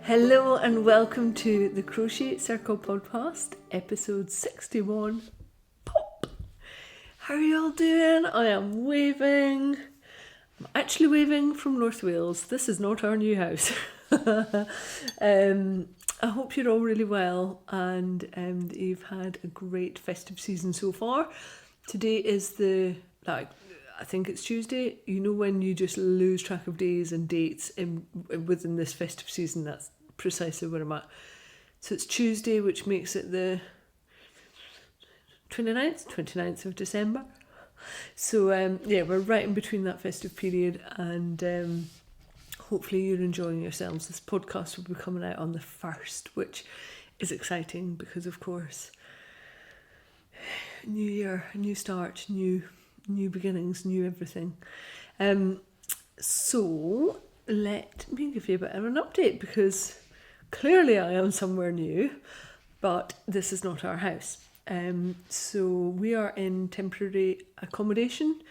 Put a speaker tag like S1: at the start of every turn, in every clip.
S1: Hello and welcome to the Crochet Circle podcast, episode 61. Pop! How are you all doing? I am waving. I'm actually waving from North Wales. This is not our new house. I hope you're all really well and that you've had a great festive season so far. Today is I think it's Tuesday. You know when you just lose track of days and dates within this festive season, that's precisely where I'm at. So it's Tuesday, which makes it the 29th of December. So we're right in between that festive period, and hopefully you're enjoying yourselves. This podcast will be coming out on the 1st, which is exciting because, of course, new year, new start, new beginnings, new everything. So let me give you a bit of an update, because clearly I am somewhere new, but this is not our house. So we are in temporary accommodation.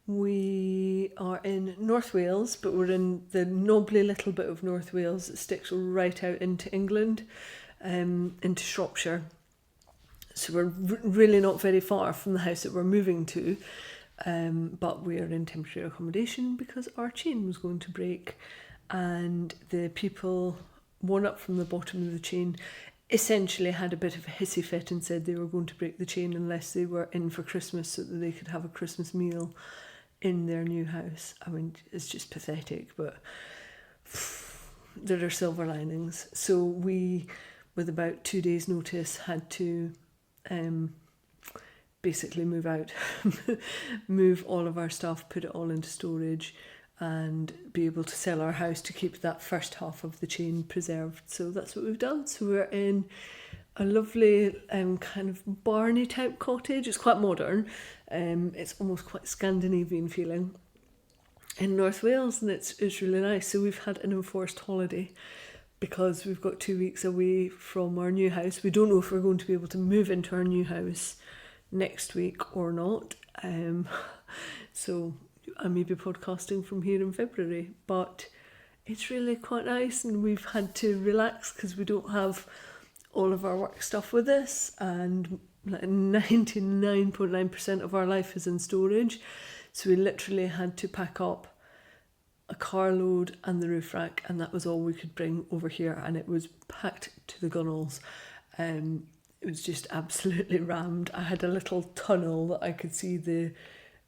S1: We are in North Wales, but we're in the knobbly little bit of North Wales that sticks right out into England, into Shropshire. So we're really not very far from the house that we're moving to, but we are in temporary accommodation because our chain was going to break, and the people, one up from the bottom of the chain, essentially had a bit of a hissy fit and said they were going to break the chain unless they were in for Christmas so that they could have a Christmas meal in their new house. I mean, it's just pathetic, but there are silver linings. So we, with about 2 days' notice, had to basically move out, move all of our stuff, put it all into storage, and be able to sell our house to keep that first half of the chain preserved. So that's what we've done. So we're in a lovely kind of barny type cottage. It's quite modern. It's almost quite Scandinavian feeling in North Wales, and it's really nice. So we've had an enforced holiday because we've got 2 weeks away from our new house. We don't know if we're going to be able to move into our new house next week or not. So I may be podcasting from here in February, but it's really quite nice, and we've had to relax because we don't have all of our work stuff with us, and 99.9% of our life is in storage. So we literally had to pack up a carload and the roof rack, and that was all we could bring over here, and it was packed to the gunnels. It was just absolutely rammed. I had a little tunnel that I could see the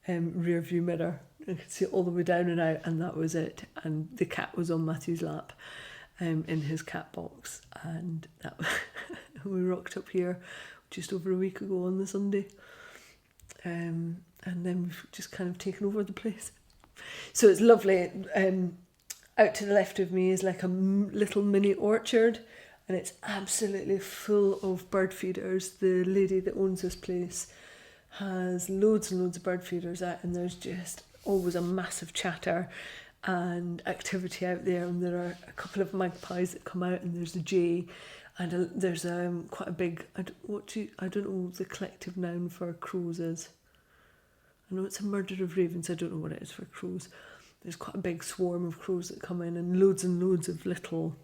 S1: rear view mirror. I could see it all the way down and out, and that was it. And the cat was on Matthew's lap in his cat box, and that we rocked up here just over a week ago on the Sunday, and then we've just kind of taken over the place. So it's lovely. Out to the left of me is like a little mini orchard, and it's absolutely full of bird feeders. The lady that owns this place has loads and loads of bird feeders out, and there's just always a massive chatter and activity out there. And there are a couple of magpies that come out, and there's a jay, and there's quite a big, I don't know the collective noun for crows is. I know it's a murder of ravens, I don't know what it is for crows. There's quite a big swarm of crows that come in, and loads of little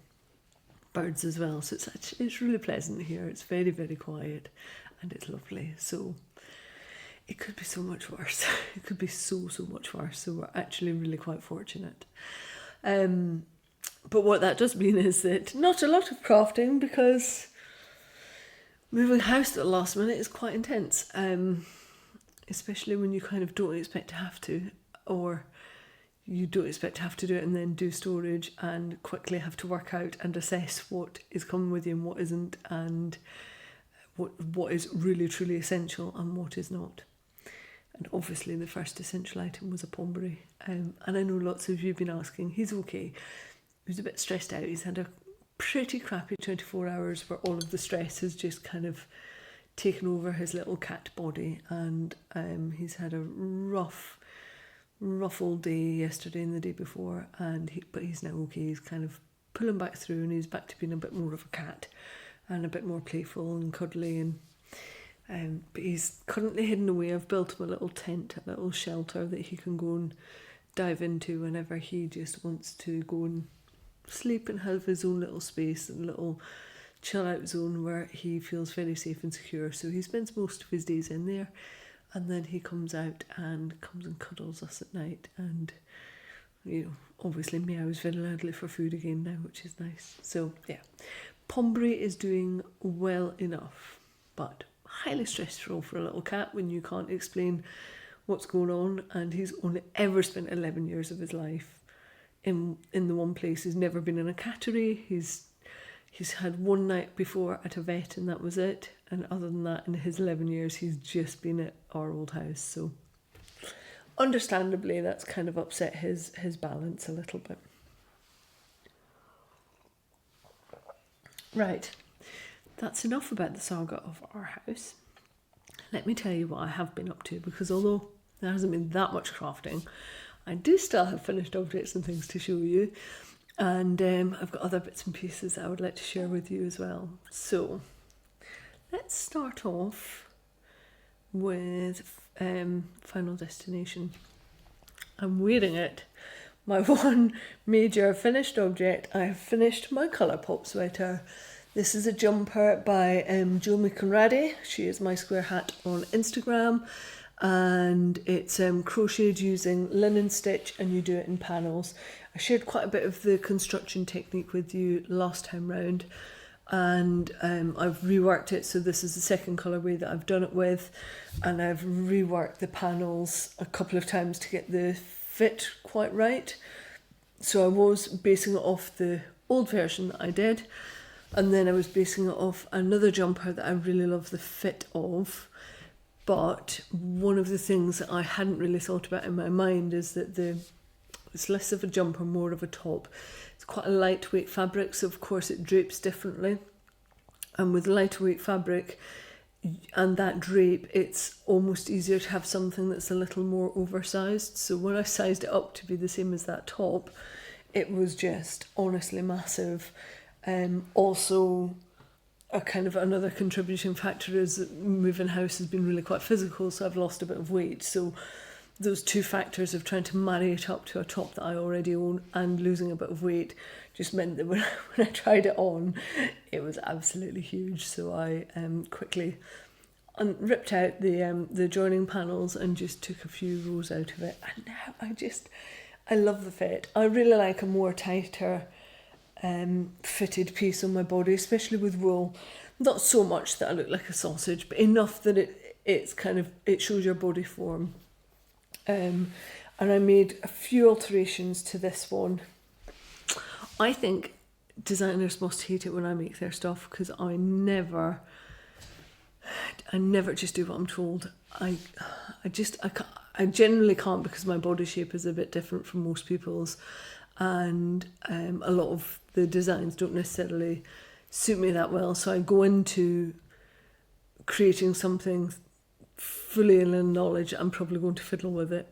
S1: birds as well. So it's really pleasant here. It's very, very quiet, and it's lovely. So it could be so much worse. It could be so much worse. So we're actually really quite fortunate. But what that does mean is that not a lot of crafting, because moving house at the last minute is quite intense. Especially when you kind of don't expect to have to, or you don't expect to have to do it and then do storage and quickly have to work out and assess what is coming with you and what isn't, and what is really truly essential and what is not. And obviously the first essential item was a Pombury, and I know lots of you have been asking. He's okay. He was a bit stressed out. He's had a pretty crappy 24 hours where all of the stress has just kind of taken over his little cat body, and he's had a rough old day yesterday and the day before, but he's now okay. He's kind of pulling back through, and he's back to being a bit more of a cat and a bit more playful and cuddly, and but he's currently hidden away. I've built him a little tent, a little shelter that he can go and dive into whenever he just wants to go and sleep and have his own little space and little chill out zone where he feels very safe and secure. So he spends most of his days in there, and then he comes out and comes and cuddles us at night, and obviously meows very loudly for food again now, which is nice. So yeah, Pombre is doing well enough, but highly stressful for a little cat when you can't explain what's going on, and he's only ever spent 11 years of his life in the one place. He's never been in a cattery. He's had one night before at a vet, and that was it. And other than that, in his 11 years, he's just been at our old house. So understandably, that's kind of upset his balance a little bit. Right, that's enough about the saga of our house. Let me tell you what I have been up to, because although there hasn't been that much crafting, I do still have finished objects and things to show you. And I've got other bits and pieces I would like to share with you as well. So let's start off with Final Destination. I'm wearing it. My one major finished object. I have finished my Colourpop sweater. This is a jumper by Jomi Conradi. She is My Square Hat on Instagram, and it's crocheted using linen stitch, and you do it in panels. I shared quite a bit of the construction technique with you last time round, and I've reworked it, so this is the second colourway that I've done it with, and I've reworked the panels a couple of times to get the fit quite right. So I was basing it off the old version that I did, and then I was basing it off another jumper that I really love the fit of. But one of the things that I hadn't really thought about in my mind is that it's less of a jumper, more of a top. It's quite a lightweight fabric, so of course it drapes differently. And with lightweight fabric and that drape, it's almost easier to have something that's a little more oversized. So when I sized it up to be the same as that top, it was just honestly massive. Also, a kind of another contributing factor is that moving house has been really quite physical, so I've lost a bit of weight. So those two factors of trying to marry it up to a top that I already own and losing a bit of weight just meant that when I tried it on, it was absolutely huge. So I quickly ripped out the joining panels and just took a few rows out of it. And now I love the fit. I really like a more tighter fitted piece on my body, especially with wool. Not so much that I look like a sausage, but enough that it shows your body form. And I made a few alterations to this one. I think designers must hate it when I make their stuff, because I never just do what I'm told. I generally can't, because my body shape is a bit different from most people's, and a lot of the designs don't necessarily suit me that well. So I go into creating something fully in the knowledge I'm probably going to fiddle with it.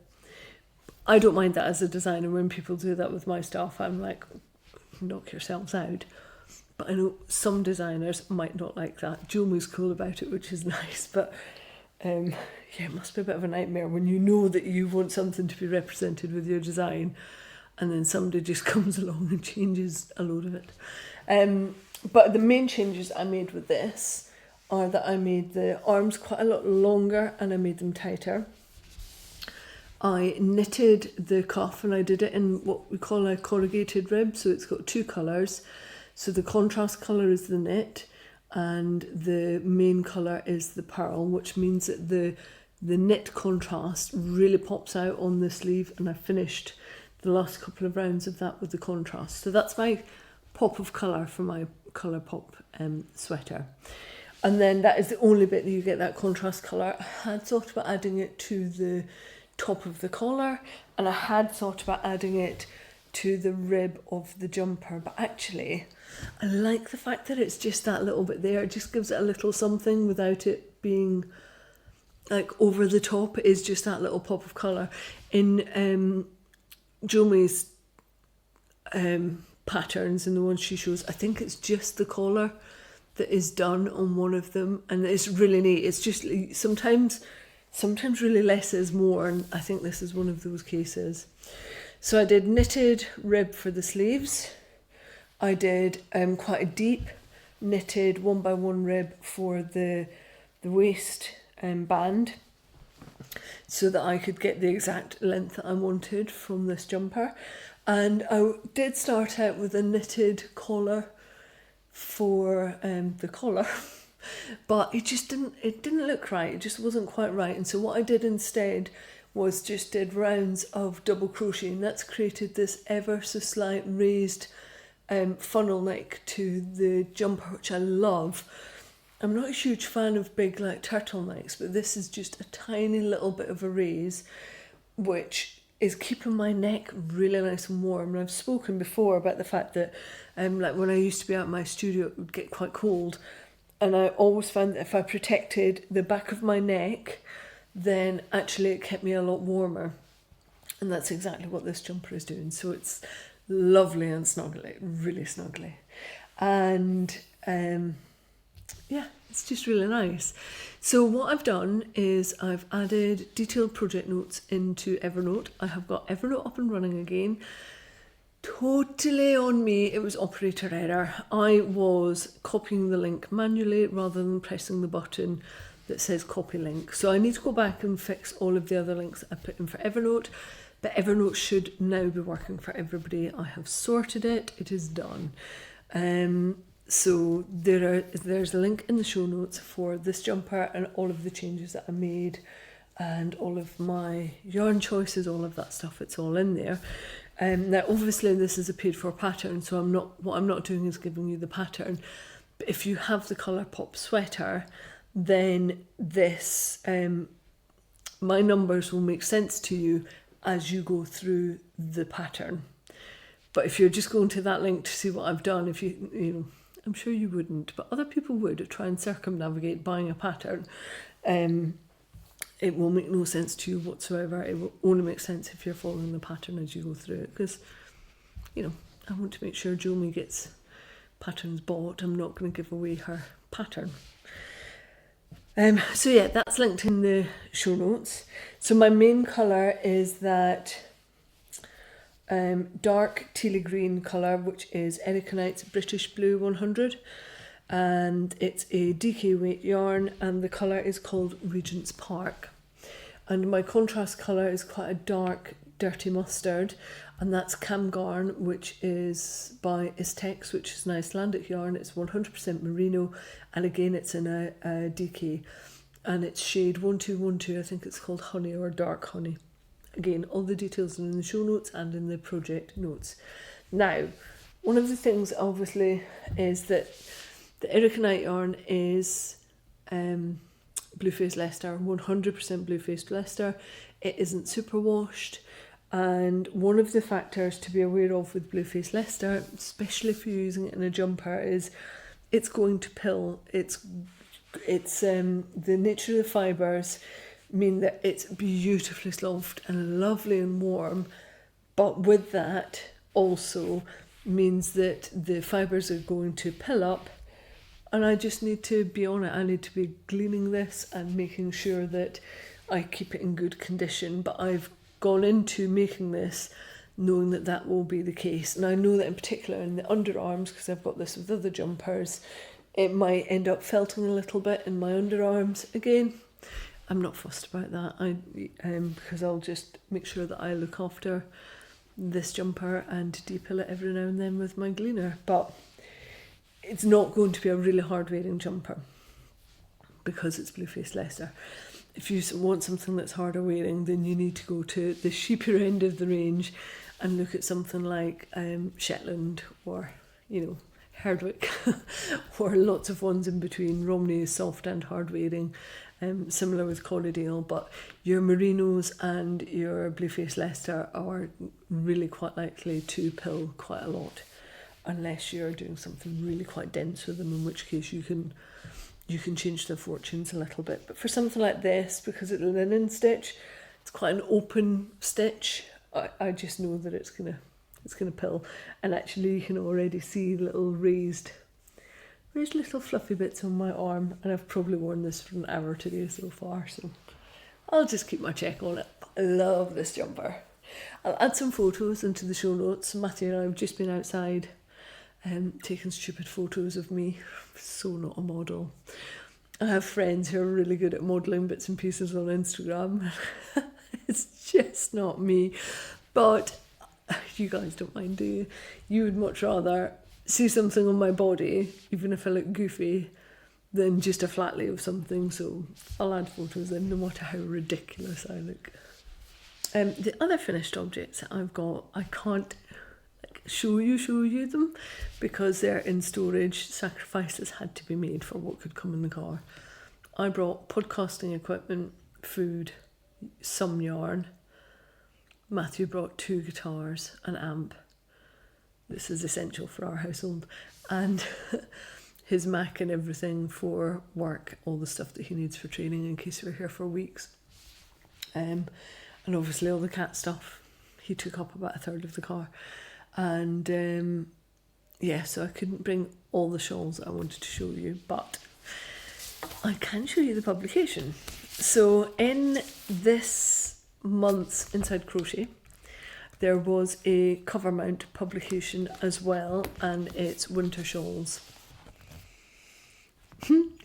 S1: I don't mind that as a designer. When people do that with my stuff, I'm like, knock yourselves out. But I know some designers might not like that. Jomi's cool about it, which is nice, but yeah, it must be a bit of a nightmare when you know that you want something to be represented with your design, and then somebody just comes along and changes a load of it. But the main changes I made with this are that I made the arms quite a lot longer and I made them tighter. I knitted the cuff, and I did it in what we call a corrugated rib, so it's got two colours. So the contrast colour is the knit, and the main colour is the purl, which means that the knit contrast really pops out on the sleeve, and I finished the last couple of rounds of that with the contrast. So that's my pop of colour for my Colourpop sweater. And then that is the only bit that you get that contrast colour. I had thought about adding it to the top of the collar, and I had thought about adding it to the rib of the jumper, but actually I like the fact that it's just that little bit there. It just gives it a little something without it being like over the top. It is just that little pop of colour. In Jomi's patterns and the ones she shows, I think it's just the collar that is done on one of them, and it's really neat. It's just sometimes really less is more, and I think this is one of those cases. So I did knitted rib for the sleeves, I did quite a deep knitted 1x1 rib for the waist band, so that I could get the exact length that I wanted from this jumper. And I did start out with a knitted collar for the collar, but it didn't look right. It just wasn't quite right. And so what I did instead was just did rounds of double crochet, and that's created this ever so slight raised funnel neck to the jumper, which I love. I'm not a huge fan of big like turtlenecks, but this is just a tiny little bit of a raise, which is keeping my neck really nice and warm. And I've spoken before about the fact that like when I used to be out in my studio, it would get quite cold, and I always found that if I protected the back of my neck, then actually it kept me a lot warmer. And that's exactly what this jumper is doing. So it's lovely and snuggly, really snuggly. And yeah, it's just really nice. So what I've done is I've added detailed project notes into Evernote. I have got Evernote up and running again. Totally on me, it was operator error. I was copying the link manually rather than pressing the button that says copy link. So I need to go back and fix all of the other links I put in for Evernote, but Evernote should now be working for everybody. I have sorted it, it is done. So there's a link in the show notes for this jumper and all of the changes that I made and all of my yarn choices, all of that stuff, it's all in there. Now obviously this is a paid for pattern, so what I'm not doing is giving you the pattern. But if you have the Colourpop sweater, then this my numbers will make sense to you as you go through the pattern. But if you're just going to that link to see what I've done, if you know, I'm sure you wouldn't, but other people would try and circumnavigate buying a pattern. It will make no sense to you whatsoever. It will only make sense if you're following the pattern as you go through it, because, you know, I want to make sure Jomi gets patterns bought. I'm not going to give away her pattern. So yeah, that's linked in the show notes. So my main colour is that dark tealy green colour, which is Ericanite's British Blue 100, and it's a DK weight yarn, and the colour is called Regent's Park. And my contrast colour is quite a dark dirty mustard, and that's Cam Garn, which is by Istex, which is an Icelandic yarn. It's 100% merino, and again it's in a DK, and it's shade 1212. I think it's called Honey or Dark Honey. Again, all the details are in the show notes and in the project notes. Now, one of the things obviously is that the Ericanite yarn is Blueface Leicester, 100% Blueface Leicester. It isn't superwashed, and one of the factors to be aware of with Blueface Leicester, especially if you're using it in a jumper, is it's going to pill. It's the nature of the fibres mean that it's beautifully soft and lovely and warm, but with that also means that the fibres are going to pill up, and I just need to be on it. I need to be gleaning this and making sure that I keep it in good condition, but I've gone into making this knowing that that will be the case. And I know that in particular in the underarms, because I've got this with other jumpers, it might end up felting a little bit in my underarms. Again, I'm not fussed about that, because I'll just make sure that I look after this jumper and depill it every now and then with my gleaner. But it's not going to be a really hard wearing jumper because it's Blueface Leicester. If you want something that's harder wearing, then you need to go to the cheaper end of the range and look at something like Shetland or, you know, Herdwick, or lots of ones in between. Romney is soft and hard wearing, similar with Colliedale, but your Merinos and your Blueface Leicester are really quite likely to pill quite a lot, unless you're doing something really quite dense with them, in which case you can change their fortunes a little bit. But for something like this, because it's a linen stitch, it's quite an open stitch, I just know that it's gonna pill. And actually you can already see little raised little fluffy bits on my arm, and I've probably worn this for an hour today so far, so I'll just keep my check on it. I love this jumper. I'll add some photos into the show notes. Matthew and I have just been outside taking stupid photos of me. So not a model. I have friends who are really good at modelling bits and pieces on Instagram. It's just not me. But you guys don't mind, do you? You would much rather see something on my body, even if I look goofy, than just a flat lay of something. So I'll add photos in, no matter how ridiculous I look. The other finished objects that I've got, I can't show you them because they're in storage. Sacrifices had to be made for what could come in the car. I brought podcasting equipment, food, some yarn. Matthew brought 2 guitars, an amp. This is essential for our household. And his Mac and everything for work, all the stuff that he needs for training in case we're here for weeks. And obviously all the cat stuff. He took up about 1/3 of the car. And yeah, so I couldn't bring all the shawls that I wanted to show you, but I can show you the publication. So in this month's Inside Crochet, there was a cover mount publication as well, and it's winter shawls.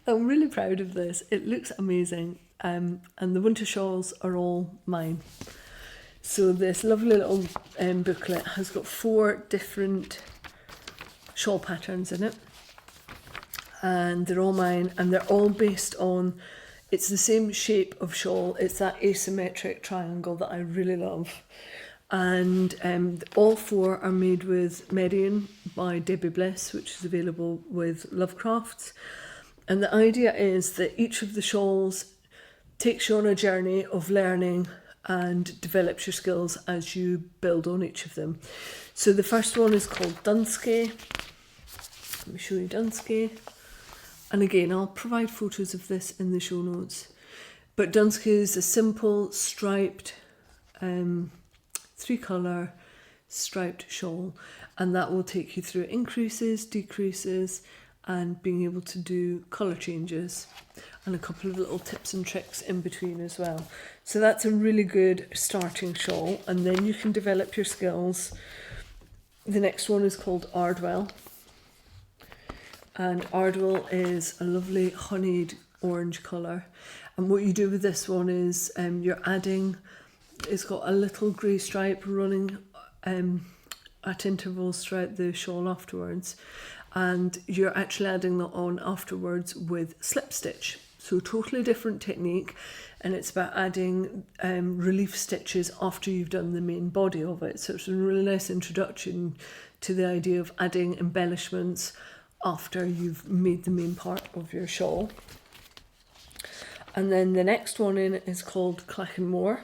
S1: I'm really proud of this. It looks amazing, and the winter shawls are all mine. So this lovely little booklet has got 4 different shawl patterns in it, and they're all mine, and they're all based on, it's the same shape of shawl, it's that asymmetric triangle that I really love. And all 4 are made with Median by Debbie Bliss, which is available with Lovecrafts. And the idea is that each of the shawls takes you on a journey of learning and develops your skills as you build on each of them. So the first one is called Dunsky. Let me show you Dunsky. And again, I'll provide photos of this in the show notes. But Dunsky is a simple striped 3-colour striped shawl, and that will take you through increases, decreases, and being able to do colour changes, and a couple of little tips and tricks in between as well. So that's a really good starting shawl, and then you can develop your skills. The next one is called Ardwell, and Ardwell is a lovely honeyed orange colour. And what you do with this one is you're adding, it's got a little grey stripe running at intervals throughout the shawl afterwards, and you're actually adding that on afterwards with slip stitch. So totally different technique, and it's about adding relief stitches after you've done the main body of it. So it's a really nice introduction to the idea of adding embellishments after you've made the main part of your shawl. And then the next one in is called Clachanmore.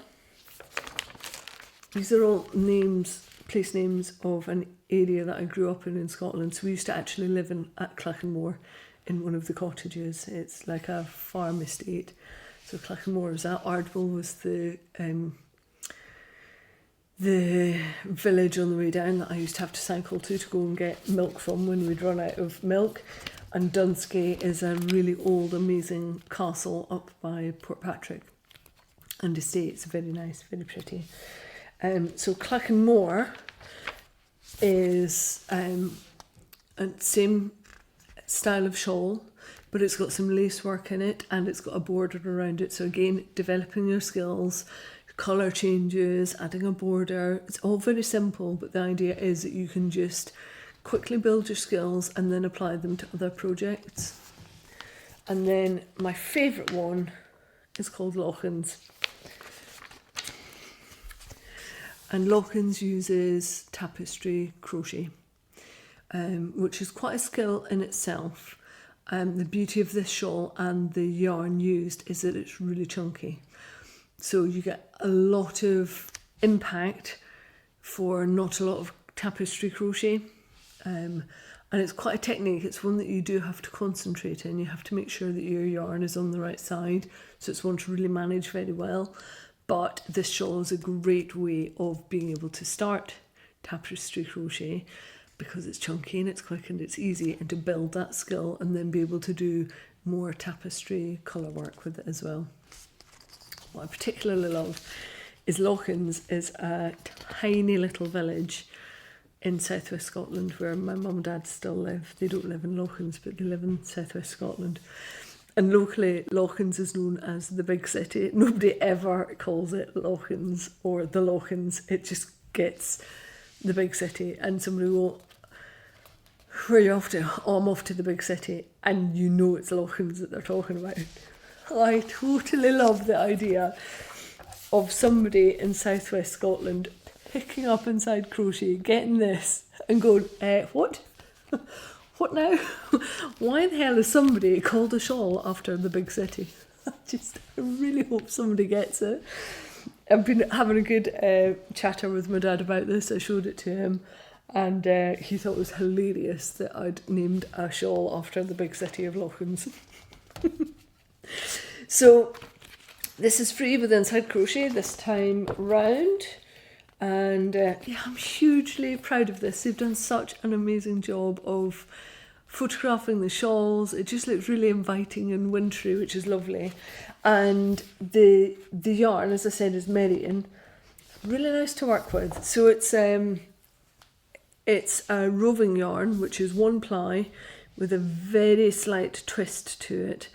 S1: These are all names, place names of an area that I grew up in Scotland. So we used to actually live at Clachanmore in one of the cottages. It's like a farm estate. So Clachanmore is that. Ardwell was the village on the way down that I used to have to cycle to go and get milk from when we'd run out of milk. And Dunsky is a really old, amazing castle up by Portpatrick and estate. It's very nice, very pretty. So Clachanmore is a same style of shawl, but it's got some lace work in it and it's got a border around it. So again, developing your skills, colour changes, adding a border. It's all very simple, but the idea is that you can just quickly build your skills and then apply them to other projects. And then my favourite one is called Lochans. And Lochans uses tapestry crochet, which is quite a skill in itself. The beauty of this shawl and the yarn used is that it's really chunky. So you get a lot of impact for not a lot of tapestry crochet. And it's quite a technique. It's one that you do have to concentrate in. You have to make sure that your yarn is on the right side. So it's one to really manage very well. But this shawl is a great way of being able to start tapestry crochet because it's chunky and it's quick and it's easy, and to build that skill and then be able to do more tapestry colour work with it as well. What I particularly love is Lochans is a tiny little village in southwest Scotland, where my mum and dad still live. They don't live in Lochans, but they live in southwest Scotland. And locally, Lochans is known as the big city. Nobody ever calls it Lochans or the Lochans. It just gets the big city. And somebody will, where are you off to? Oh, I'm off to the big city. And you know it's Lochans that they're talking about. I totally love the idea of somebody in southwest Scotland picking up Inside Crochet, getting this and going, what? What now? Why the hell is somebody called a shawl after the big city? I really hope somebody gets it. I've been having a good chatter with my dad about this. I showed it to him, and he thought it was hilarious that I'd named a shawl after the big city of Lochans. So this is free with Inside Crochet this time round. And yeah, I'm hugely proud of this. They've done such an amazing job of photographing the shawls. It just looks really inviting and wintry, which is lovely. And the yarn, as I said, is Merrian. Really nice to work with. So it's a roving yarn, which is 1 ply with a very slight twist to it.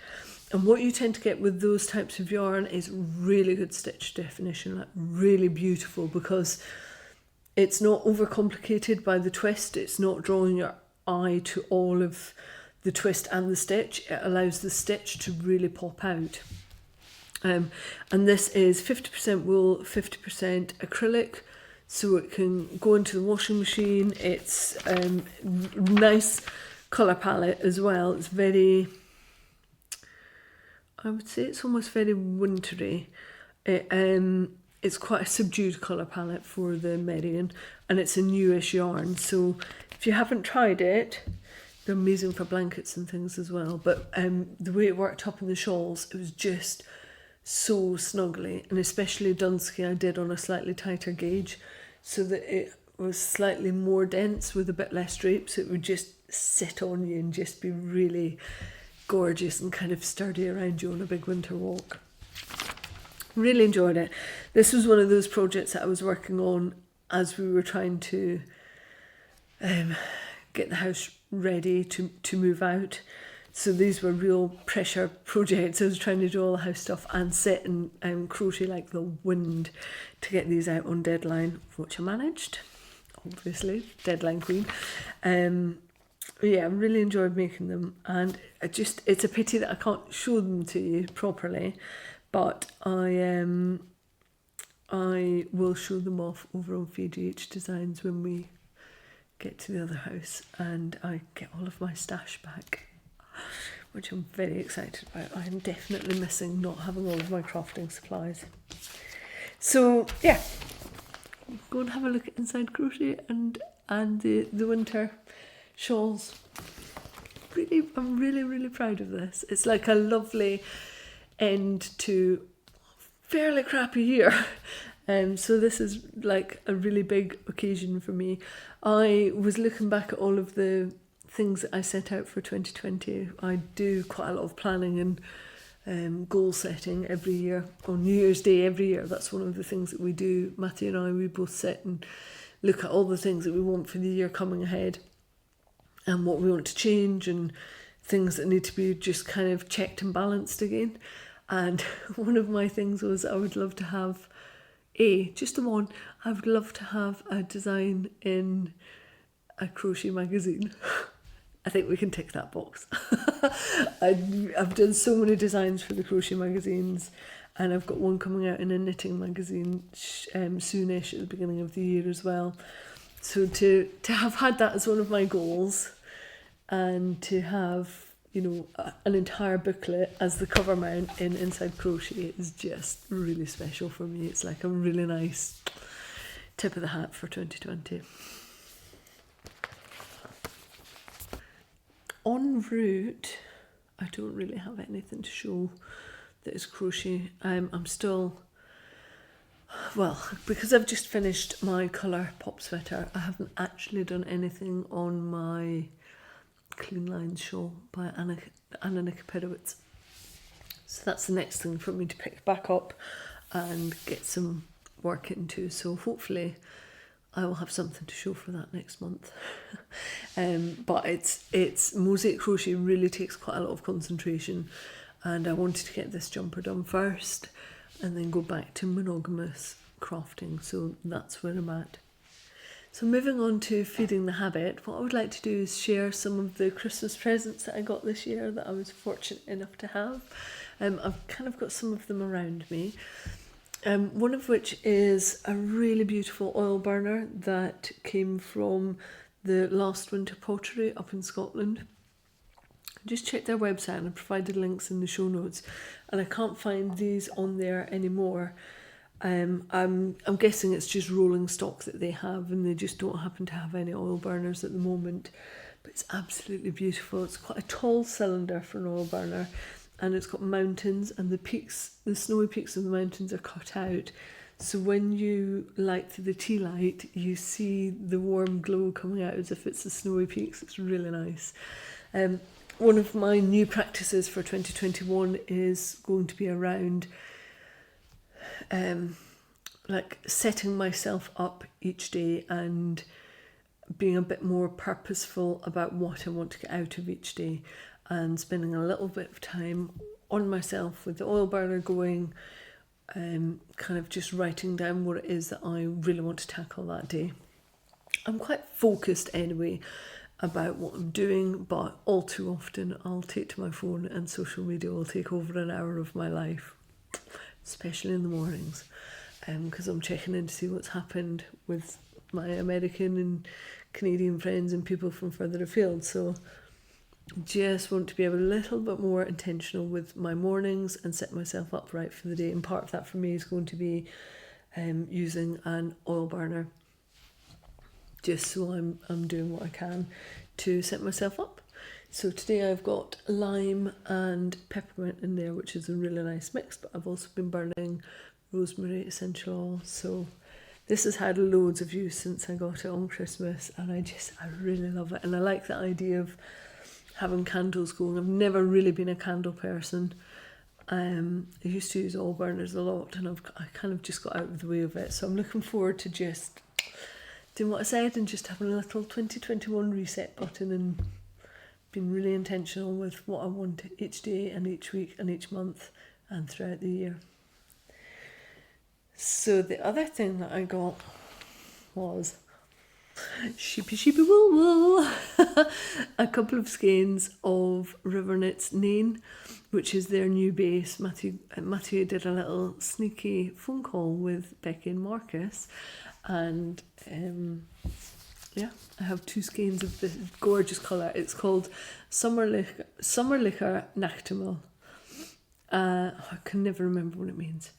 S1: And what you tend to get with those types of yarn is really good stitch definition, like really beautiful, because it's not overcomplicated by the twist. It's not drawing your eye to all of the twist and the stitch. It allows the stitch to really pop out. And this is 50% wool, 50% acrylic, so it can go into the washing machine. It's nice colour palette as well. It's very, I would say it's almost very wintry. It's quite a subdued colour palette for the Merrian, and it's a newish yarn. So if you haven't tried it, they're amazing for blankets and things as well. But the way it worked up in the shawls, it was just so snuggly, and especially Dunsky I did on a slightly tighter gauge, so that it was slightly more dense with a bit less drape, so it would just sit on you and just be really gorgeous and kind of sturdy around you on a big winter walk. Really enjoyed it. This was one of those projects that I was working on as we were trying to get the house ready to move out. So these were real pressure projects. I was trying to do all the house stuff and sit and crochet like the wind to get these out on deadline, which I managed, obviously, deadline queen. Yeah, I really enjoyed making them, and it's a pity that I can't show them to you properly, but I will show them off over on FGH Designs when we get to the other house and I get all of my stash back, which I'm very excited about. I am definitely missing not having all of my crafting supplies. So yeah, go and have a look at Inside Crochet and the winter shawls. I'm really proud of this. It's like a lovely end to a fairly crappy year. So this is like a really big occasion for me. I was looking back at all of the things that I set out for 2020. I do quite a lot of planning and goal setting every year. On New Year's Day every year, that's one of the things that we do. Matthew and I, we both sit and look at all the things that we want for the year coming ahead, and what we want to change, and things that need to be just kind of checked and balanced again. And one of my things was I would love to have just the one, I would love to have a design in a crochet magazine. I think we can tick that box. I've done so many designs for the crochet magazines, and I've got one coming out in a knitting magazine soonish at the beginning of the year as well. So to have had that as one of my goals, and to have, you know, an entire booklet as the cover mount in Inside Crochet is just really special for me. It's like a really nice tip of the hat for 2020. En route, I don't really have anything to show that is crochet. I'm still, well, because I've just finished my colour pop sweater, I haven't actually done anything on my Clean Lines shawl by Anna Nikopedowitz. So that's the next thing for me to pick back up and get some work into. So hopefully I will have something to show for that next month. But it's mosaic crochet really takes quite a lot of concentration, and I wanted to get this jumper done first and then go back to monogamous crafting, so that's where I'm at. So moving on to feeding the habit, what I would like to do is share some of the Christmas presents that I got this year that I was fortunate enough to have. I've kind of got some of them around me. One of which is a really beautiful oil burner that came from the Last Winter Pottery up in Scotland. Just check their website, and I provided links in the show notes, and I can't find these on there anymore. I'm guessing it's just rolling stock that they have, and they just don't happen to have any oil burners at the moment. But it's absolutely beautiful. It's quite a tall cylinder for an oil burner, and it's got mountains, and the peaks, the snowy peaks of the mountains are cut out. So when you light the tea light, you see the warm glow coming out as if it's the snowy peaks. It's really nice. One of my new practices for 2021 is going to be around like setting myself up each day and being a bit more purposeful about what I want to get out of each day, and spending a little bit of time on myself with the oil burner going, kind of just writing down what it is that I really want to tackle that day. I'm quite focused anyway about what I'm doing, but all too often I'll take to my phone and social media will take over an hour of my life, especially in the mornings, because I'm checking in to see what's happened with my American and Canadian friends and people from further afield. So just want to be a little bit more intentional with my mornings and set myself up right for the day, and part of that for me is going to be using an oil burner, just so I'm doing what I can to set myself up. So today I've got lime and peppermint in there, which is a really nice mix, but I've also been burning rosemary essential oil. So this has had loads of use since I got it on Christmas, and I really love it. And I like the idea of having candles going. I've never really been a candle person. I used to use oil burners a lot, and I kind of just got out of the way of it. So I'm looking forward to just doing what I said and just having a little 2021 reset button and being really intentional with what I want each day and each week and each month and throughout the year. So the other thing that I got was sheepy wool wool, a couple of skeins of River Knits Nain, which is their new base. Matthew did a little sneaky phone call with Becky and Marcus, and yeah, I have 2 skeins of this gorgeous colour. It's called Summer Liquor Nactimal. I can never remember what it means,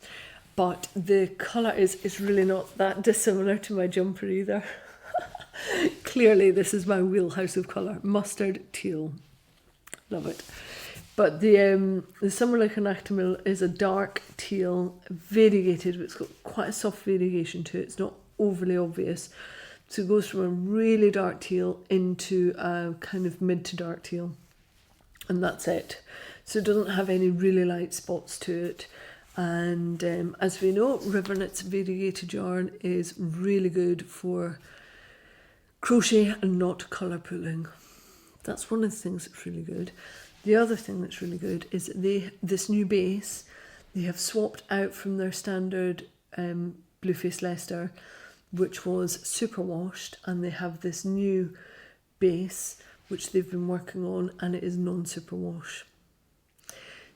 S1: but the colour is really not that dissimilar to my jumper either. Clearly this is my wheelhouse of colour. Mustard teal. Love it. But the Summer Liquor Nactimal is a dark teal, variegated, but it's got quite a soft variegation to it. It's not overly obvious. So it goes from a really dark teal into a kind of mid to dark teal. And that's it. So it doesn't have any really light spots to it. And as we know, River Knits variegated yarn is really good for crochet and not colour pulling. That's one of the things that's really good. The other thing that's really good is that this new base, they have swapped out from their standard Blueface Leicester, which was superwashed, and they have this new base which they've been working on, and it is non-superwash.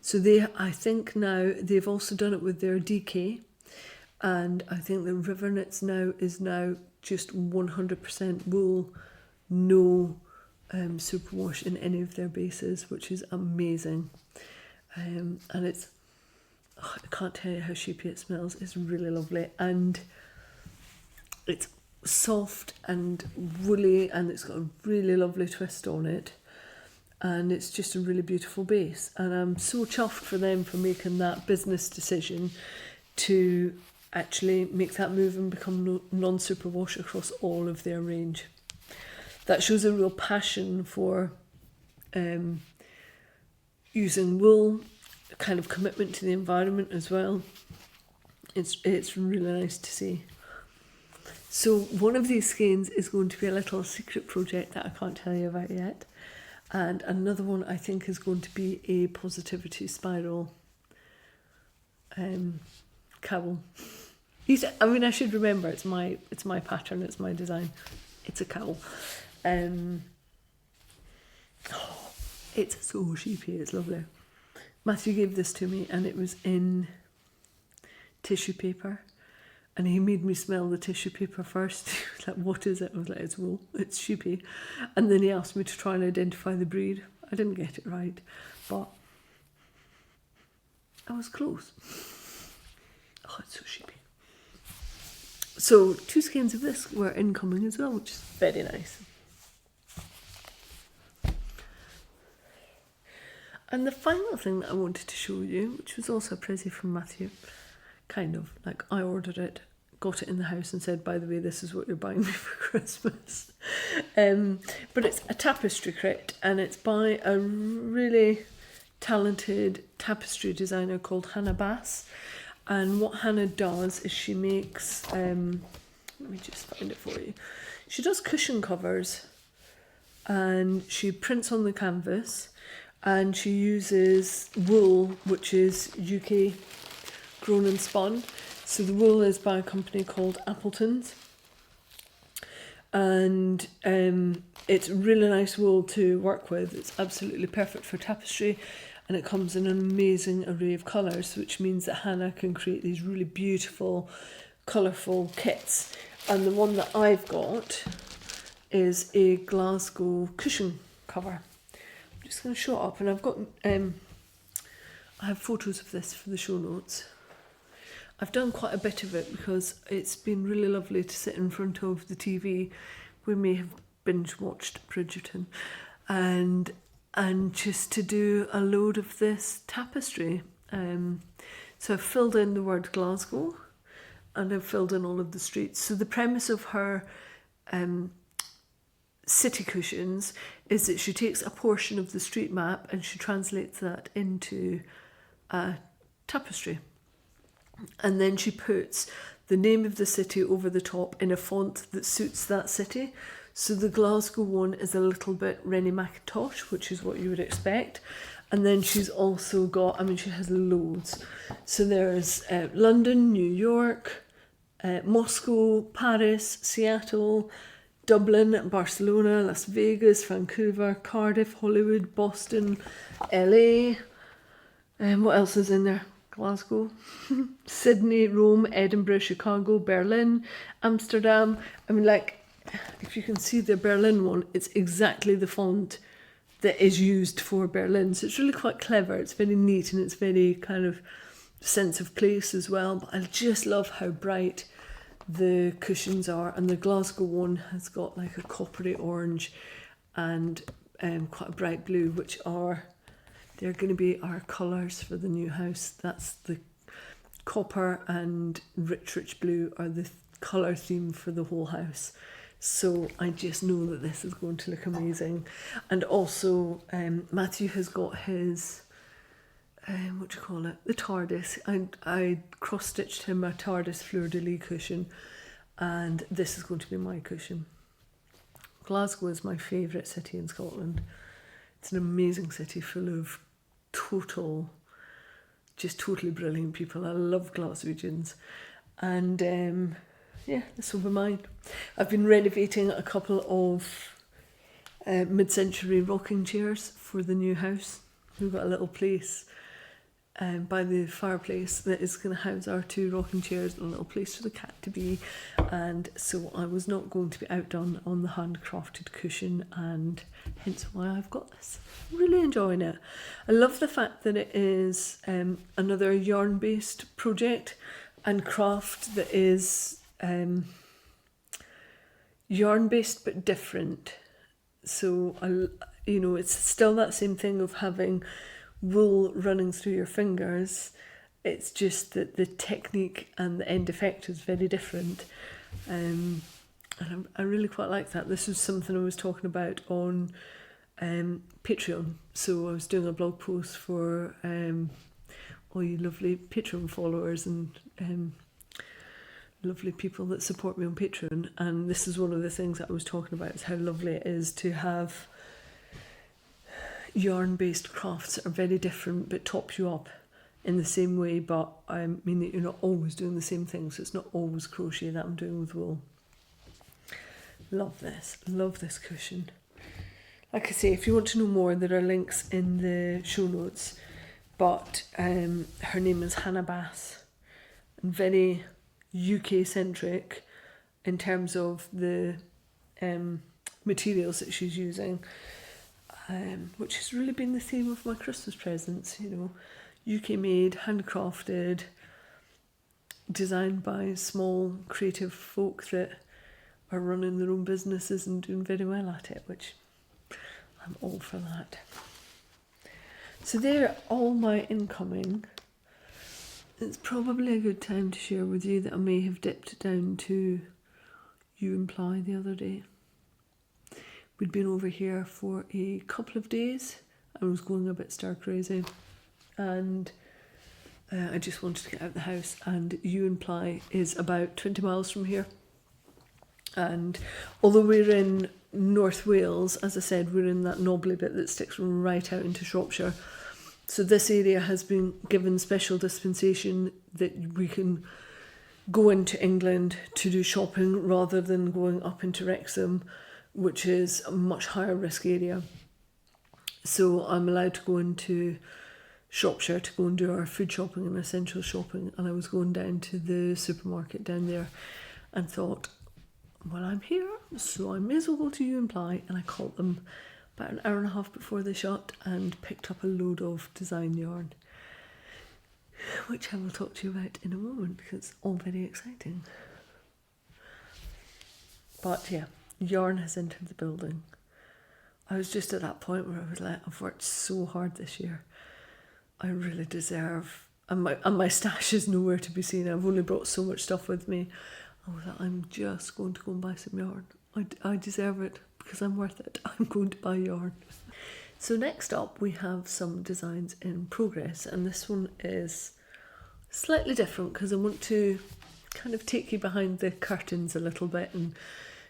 S1: So I think now they've also done it with their DK, and I think the River Knits is now just 100% wool, no superwash in any of their bases, which is amazing. And it's, I can't tell you how sheepy it smells. It's really lovely, and it's soft and woolly, and it's got a really lovely twist on it, and it's just a really beautiful base. And I'm so chuffed for them for making that business decision to actually make that move and become non-superwash across all of their range. That shows a real passion for using wool, a kind of commitment to the environment as well. It's really nice to see. So one of these skeins is going to be a little secret project that I can't tell you about yet. And another one I think is going to be a positivity spiral cowl. I mean, I should remember it's my pattern, it's my design. It's a cowl. It's so sheepy, it's lovely. Matthew gave this to me and it was in tissue paper. And he made me smell the tissue paper first. He was like, what is it? I was like, it's wool, it's sheepy. And then he asked me to try and identify the breed. I didn't get it right, but I was close. Oh, it's so sheepy. So 2 skeins of this were incoming as well, which is very nice. And the final thing that I wanted to show you, which was also a present from Matthew, kind of, like I ordered it, got it in the house and said, by the way, this is what you're buying me for Christmas. But it's a tapestry kit and it's by a really talented tapestry designer called Hanabas. And what Hannah does is she makes, let me just find it for you. She does cushion covers and she prints on the canvas and she uses wool, which is UK grown and spun. So the wool is by a company called Appleton's. And it's really nice wool to work with. It's absolutely perfect for tapestry. And it comes in an amazing array of colours, which means that Hannah can create these really beautiful, colourful kits. And the one that I've got is a Glasgow cushion cover. I'm just going to show it up, and I've got, I have photos of this for the show notes. I've done quite a bit of it because it's been really lovely to sit in front of the TV. We may have binge watched Bridgerton, and just to do a load of this tapestry. So I've filled in the word Glasgow and I've filled in all of the streets. So the premise of her city cushions is that she takes a portion of the street map and she translates that into a tapestry. And then she puts the name of the city over the top in a font that suits that city. So the Glasgow one is a little bit Rennie Mackintosh, which is what you would expect. And then she's also got, I mean, she has loads. So there's London, New York, Moscow, Paris, Seattle, Dublin, Barcelona, Las Vegas, Vancouver, Cardiff, Hollywood, Boston, LA. What else is in there? Glasgow, Sydney, Rome, Edinburgh, Chicago, Berlin, Amsterdam. I mean, like, if you can see the Berlin one, it's exactly the font that is used for Berlin. So it's really quite clever. It's very neat and it's very kind of sense of place as well. But I just love how bright the cushions are. And the Glasgow one has got like a coppery orange and quite a bright blue, which are, they're going to be our colours for the new house. That's the copper and rich blue are the colour theme for the whole house. So I just know that this is going to look amazing. And also Matthew has got his, what do you call it? The TARDIS. I cross-stitched him a TARDIS fleur-de-lis cushion and this is going to be my cushion. Glasgow is my favourite city in Scotland. It's an amazing city full of totally brilliant people. I love Glaswegians. And yeah, this will be mine. I've been renovating a couple of mid-century rocking chairs for the new house. We've got a little place by the fireplace that is going to house our 2 rocking chairs and a little place for the cat to be. And so I was not going to be outdone on the handcrafted cushion, and hence why I've got this. I'm really enjoying it. I love the fact that it is another yarn-based project and craft that is yarn-based but different. So, you know, it's still that same thing of having wool running through your fingers. It's just that the technique and the end effect is very different. And I really quite like that. This was something I was talking about on Patreon. So I was doing a blog post for all you lovely Patreon followers and lovely people that support me on Patreon, and this is one of the things that I was talking about, is how lovely it is to have yarn-based crafts that are very different but top you up in the same way, but I mean that you're not always doing the same things. It's not always crochet that I'm doing with wool. Love this cushion. Like I say, if you want to know more, there are links in the show notes, but her name is Hanabas, and very UK centric in terms of the materials that she's using, which has really been the theme of my Christmas presents, you know, UK made, handcrafted, designed by small creative folk that are running their own businesses and doing very well at it, which I'm all for that. So they're all my incoming. It's probably a good time to share with you that I may have dipped down to You Imply the other day. We'd been over here for a couple of days. I was going a bit star crazy, and I just wanted to get out of the house, and You Imply is about 20 miles from here. And although we're in North Wales, as I said, we're in that knobbly bit that sticks right out into Shropshire. So this area has been given special dispensation that we can go into England to do shopping rather than going up into Wrexham, which is a much higher risk area. So I'm allowed to go into Shropshire to go and do our food shopping and essential shopping. And I was going down to the supermarket down there and thought, well, I'm here, so I may as well go to You Imply. And I called them about an hour and a half before they shut and picked up a load of design yarn, which I will talk to you about in a moment because it's all very exciting. But yeah, yarn has entered the building. I was just at that point where I was like, I've worked so hard this year. I really deserve, and my stash is nowhere to be seen. I've only brought so much stuff with me. I was like, I'm just going to go and buy some yarn. I deserve it because I'm worth it. I'm going to buy yarn. So next up we have some designs in progress, and this one is slightly different because I want to kind of take you behind the curtains a little bit and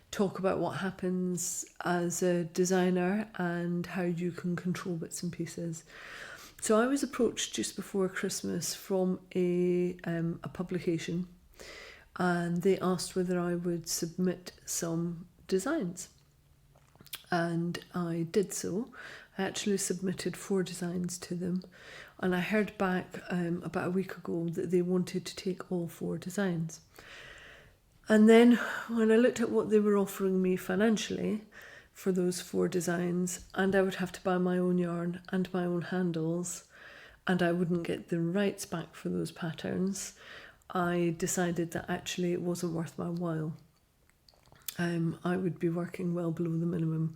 S1: talk about what happens as a designer and how you can control bits and pieces. So I was approached just before Christmas from a publication, and they asked whether I would submit some designs, and I did so. I actually submitted 4 designs to them, and I heard back about a week ago that they wanted to take all 4 designs. And then when I looked at what they were offering me financially for those 4 designs, and I would have to buy my own yarn and my own handles, and I wouldn't get the rights back for those patterns, I decided that actually it wasn't worth my while. I would be working well below the minimum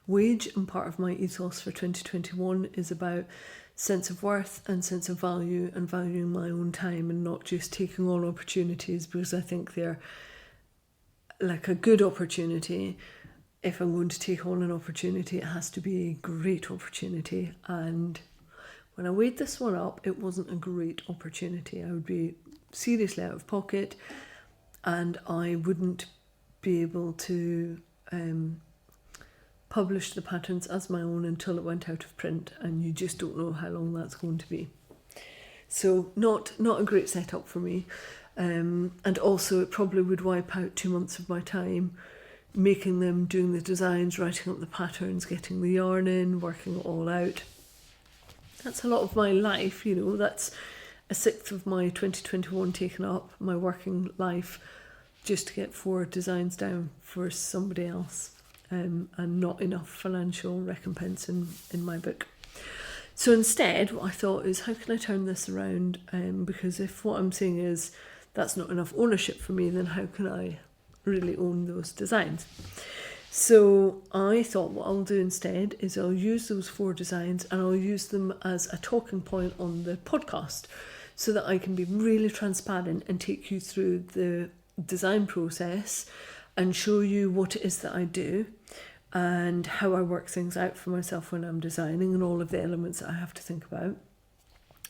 S1: wage, and part of my ethos for 2021 is about sense of worth and sense of value and valuing my own time and not just taking on opportunities because I think they're like a good opportunity. If I'm going to take on an opportunity, it has to be a great opportunity, and when I weighed this one up, it wasn't a great opportunity. I would be seriously out of pocket, and I wouldn't be able to publish the patterns as my own until it went out of print, and you just don't know how long that's going to be. So not a great setup for me, and also it probably would wipe out 2 months of my time making them, doing the designs, writing up the patterns, getting the yarn in, working it all out. That's a lot of my life, you know, that's a sixth of my 2021 taken up, my working life, just to get 4 designs down for somebody else, and not enough financial recompense in my book. So instead, what I thought is, how can I turn this around? Because if what I'm saying is that's not enough ownership for me, then how can I really own those designs? So I thought what I'll do instead is I'll use those 4 designs and I'll use them as a talking point on the podcast so that I can be really transparent and take you through the design process and show you what it is that I do and how I work things out for myself when I'm designing and all of the elements that I have to think about.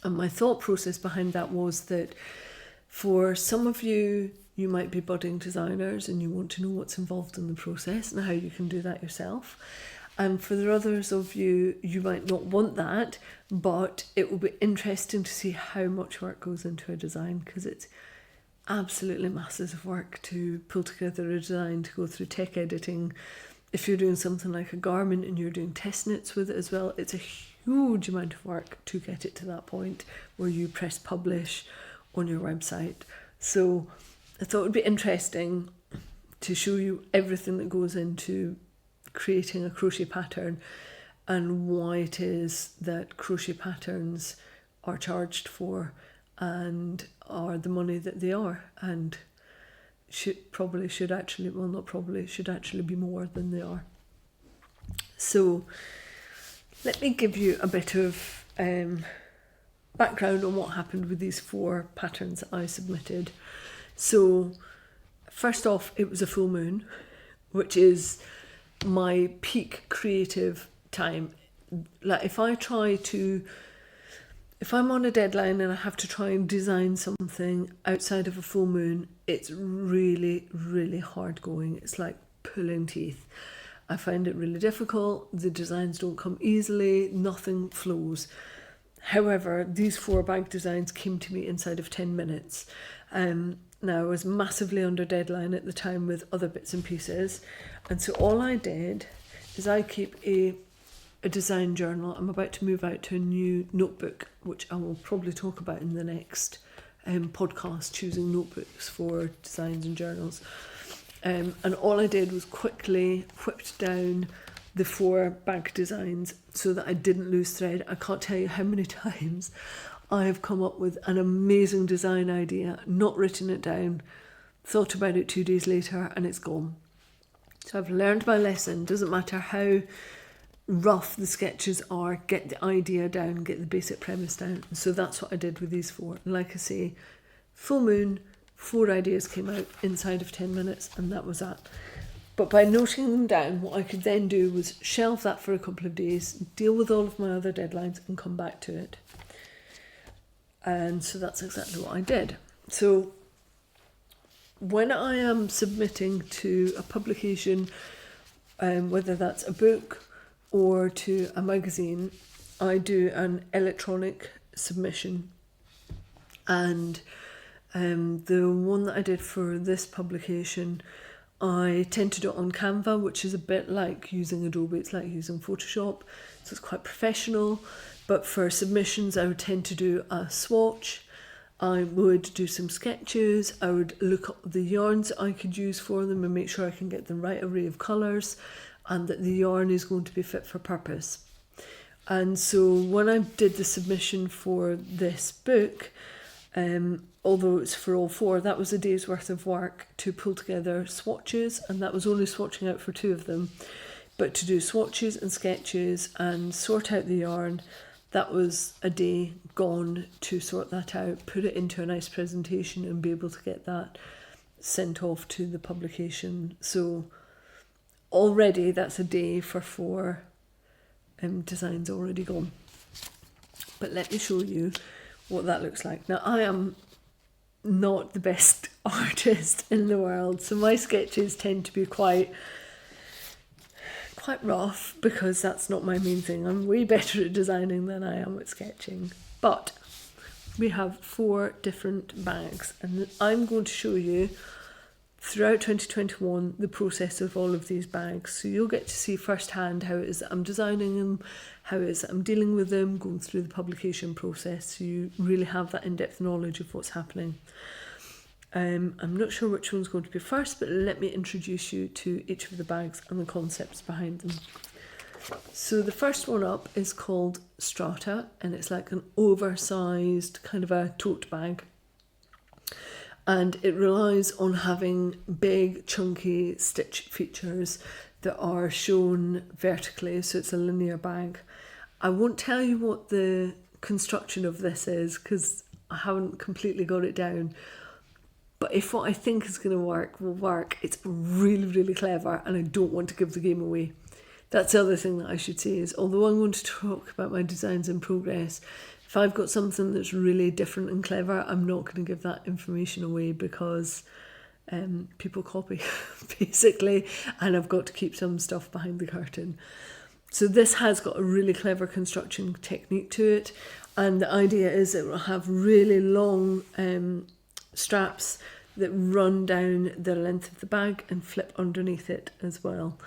S1: And my thought process behind that was that for some of you, You might be budding designers and you want to know what's involved in the process and how you can do that yourself. And for the others of you, you might not want that, but it will be interesting to see how much work goes into a design, because it's absolutely masses of work to pull together a design, to go through tech editing. If you're doing something like a garment and you're doing test knits with it as well, it's a huge amount of work to get it to that point where you press publish on your website. So I thought it would be interesting to show you everything that goes into creating a crochet pattern and why it is that crochet patterns are charged for and are the money that they are, and should actually be more than they are. So let me give you a bit of background on what happened with these 4 patterns that I submitted. So first off, it was a full moon, which is my peak creative time. Like if I'm on a deadline and I have to try and design something outside of a full moon, it's really, really hard going. It's like pulling teeth. I find it really difficult. The designs don't come easily. Nothing flows. However, these 4 bag designs came to me inside of 10 minutes. Now, I was massively under deadline at the time with other bits and pieces. And so all I did is I keep a design journal. I'm about to move out to a new notebook, which I will probably talk about in the next podcast, choosing notebooks for designs and journals. And all I did was quickly whipped down the 4 bag designs so that I didn't lose thread. I can't tell you how many times I have come up with an amazing design idea, not written it down, thought about it 2 days later, and it's gone. So I've learned my lesson. Doesn't matter how rough the sketches are, get the idea down, get the basic premise down. So that's what I did with these 4. And like I say, full moon, 4 ideas came out inside of 10 minutes, and that was that. But by noting them down, what I could then do was shelve that for a couple of days, deal with all of my other deadlines, and come back to it. And so that's exactly what I did. So when I am submitting to a publication, whether that's a book or to a magazine, I do an electronic submission. And the one that I did for this publication, I tend to do it on Canva, which is a bit like using Adobe. It's like using Photoshop, so it's quite professional. But for submissions, I would tend to do a swatch. I would do some sketches. I would look up the yarns I could use for them and make sure I can get the right array of colours and that the yarn is going to be fit for purpose. And so when I did the submission for this book, although it's for all 4, that was a day's worth of work to pull together swatches, and that was only swatching out for 2 of them. But to do swatches and sketches and sort out the yarn, that was a day gone to sort that out, put it into a nice presentation and be able to get that sent off to the publication. So already that's a day for 4 designs already gone. But let me show you what that looks like. Now, I am not the best artist in the world, so my sketches tend to be quite rough because that's not my main thing. I'm way better at designing than I am at sketching. But we have 4 different bags, and I'm going to show you throughout 2021 the process of all of these bags. So you'll get to see firsthand how it is that I'm designing them, how it is that I'm dealing with them, going through the publication process, so you really have that in-depth knowledge of what's happening. I'm not sure which one's going to be first, but let me introduce you to each of the bags and the concepts behind them. So the first one up is called Strata, and it's like an oversized kind of a tote bag. And it relies on having big, chunky stitch features that are shown vertically, so it's a linear bag. I won't tell you what the construction of this is because I haven't completely got it down. But if what I think is going to work will work, it's really, really clever, and I don't want to give the game away. That's the other thing that I should say is, although I'm going to talk about my designs in progress, if I've got something that's really different and clever, I'm not going to give that information away because people copy basically, and I've got to keep some stuff behind the curtain. So this has got a really clever construction technique to it, and the idea is it will have really long straps that run down the length of the bag and flip underneath it as well.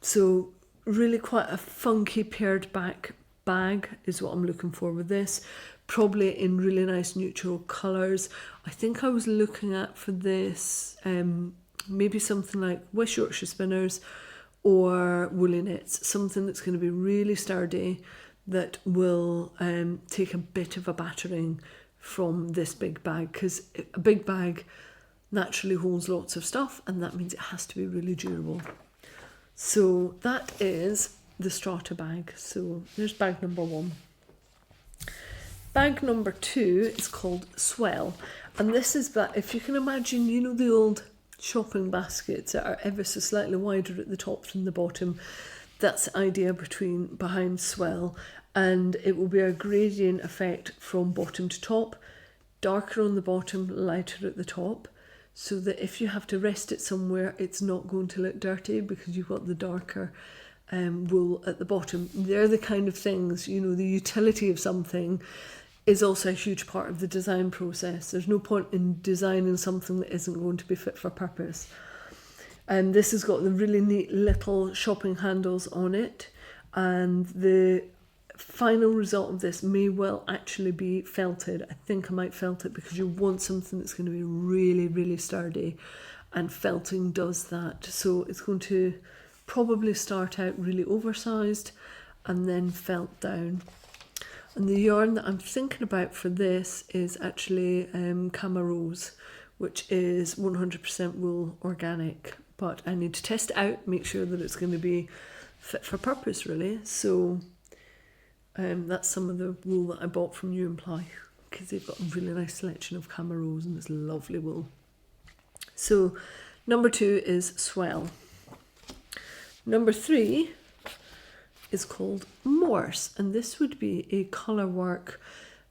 S1: So really quite a funky pared back bag is what I'm looking for with this, probably in really nice neutral colours. I think I was looking at for this maybe something like West Yorkshire Spinners or woolly knits, something that's going to be really sturdy, that will take a bit of a battering from this big bag, because a big bag naturally holds lots of stuff, and that means it has to be really durable. So that is the Strata bag. So there's bag number 1. Bag number 2 is called Swell, and this is that, if you can imagine, you know, the old shopping baskets that are ever so slightly wider at the top than the bottom. That's the idea behind Swell, and it will be a gradient effect from bottom to top, darker on the bottom, lighter at the top, so that if you have to rest it somewhere, it's not going to look dirty because you've got the darker wool at the bottom. They're the kind of things, you know, the utility of something is also a huge part of the design process. There's no point in designing something that isn't going to be fit for purpose. And this has got the really neat little shopping handles on it, and the final result of this may well actually be felted. I think I might felt it, because you want something that's going to be really, really sturdy, and felting does that. So it's going to probably start out really oversized and then felt down. And the yarn that I'm thinking about for this is actually Camarose, which is 100% wool organic. But I need to test it out, make sure that it's going to be fit for purpose, really. So that's some of the wool that I bought from New Imply, because they've got a really nice selection of Camarose and it's lovely wool. So number 2 is Swell. Number 3 is called Morse, and this would be a colour work,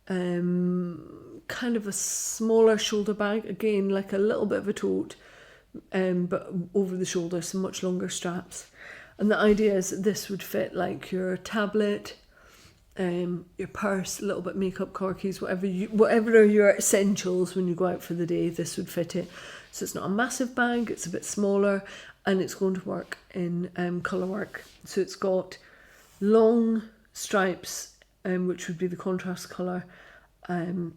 S1: kind of a smaller shoulder bag, again like a little bit of a tote, but over the shoulder, some much longer straps. And the idea is that this would fit like your tablet, your purse, a little bit makeup, car keys, whatever are your essentials when you go out for the day, this would fit it. So it's not a massive bag, it's a bit smaller, and it's going to work in colour work. So it's got long stripes, which would be the contrast colour, and